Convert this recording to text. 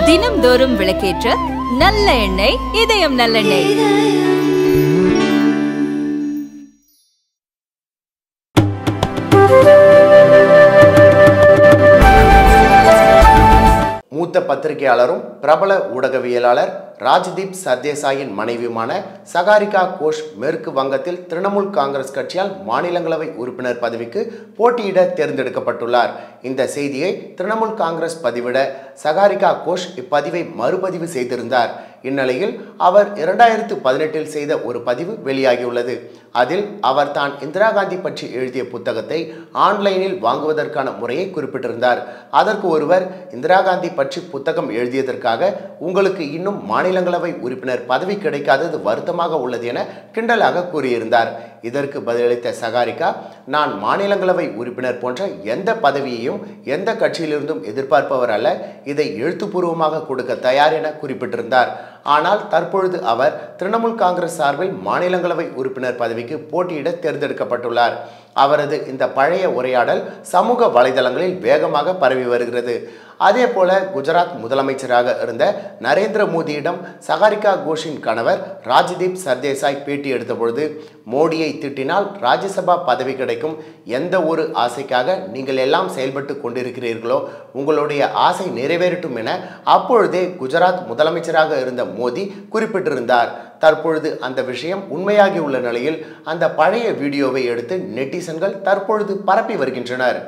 தினம்தோறும் விளக்கேற்ற நல்ல எண்ணெய் இதயம் நல்லெண்ணெய். மூத்த பத்திரிகையாளரும் பிரபல ஊடகவியலாளர் ராஜ்தீப் சர்தேசாயின் மனைவியுமான சகாரிகா கோஷ் மேற்கு வங்கத்தில் திரிணாமுல் காங்கிரஸ் கட்சியால் மாநிலங்களவை உறுப்பினர் பதவிக்கு போட்டியிட தேர்ந்தெடுக்கப்பட்டுள்ளார். இந்த செய்தியை திரிணாமுல் காங்கிரஸ் பதிவிட சகாரிகா கோஷ் இப்பதிவை மறுபதிவு செய்திருந்தார். இந்நிலையில் அவர் 2018 செய்த ஒரு பதிவு வெளியாகியுள்ளது. அதில் அவர் தான் இந்திரா காந்தி பற்றி எழுதிய புத்தகத்தை ஆன்லைனில் வாங்குவதற்கான முறையை குறிப்பிட்டிருந்தார். அதற்கு ஒருவர், இந்திரா காந்தி பற்றி புத்தகம் எழுதியதற்காக உங்களுக்கு இன்னும் மாநிலங்களவை உறுப்பினர் பதவி கிடைக்காதது வருத்தமாக உள்ளது என கிண்டலாக கூறியிருந்தார். இதற்கு பதிலளித்த சகாரிகா, நான் மாநிலங்களவை உறுப்பினர் போன்ற எந்த பதவியையும் எந்த கட்சியிலிருந்தும் எதிர்பார்ப்பவர் அல்ல, இதை எழுத்துப்பூர்வமாக கொடுக்க தயார் என குறிப்பிட்டிருந்தார். ஆனால் தற்பொழுது அவர் திரிணாமுல் காங்கிரஸ் சார்பில் மாநிலங்களவை உறுப்பினர் பதவிக்கு போட்டியிட தேர்ந்தெடுக்கப்பட்டுள்ளார். அவரது இந்த பழைய உரையாடல் சமூக வலைதளங்களில் வேகமாக பரவி வருகிறது. அதே போல குஜராத் முதலமைச்சராக இருந்த நரேந்திர மோடியிடம் சகாரிகா கோஷின் கணவர் ராஜ்தீப் சர்தேசாய் பேட்டி எடுத்த பொழுது, மோடியை திட்டினால் ராஜ்யசபா பதவி கிடைக்கும், எந்த ஒரு ஆசைக்காக நீங்கள் எல்லாம் செயல்பட்டு கொண்டிருக்கிறீர்களோ உங்களுடைய ஆசை நிறைவேறட்டும் என அப்பொழுதே குஜராத் முதலமைச்சராக இருந்த மோடி குறிப்பிட்டிருந்தார். தற்பொழுது அந்த விஷயம் உண்மையாகி உள்ள நிலையில் அந்த பழைய வீடியோவை எடுத்து நெட்டிசன்கள் தற்பொழுது பரப்பி வருகின்றனர்.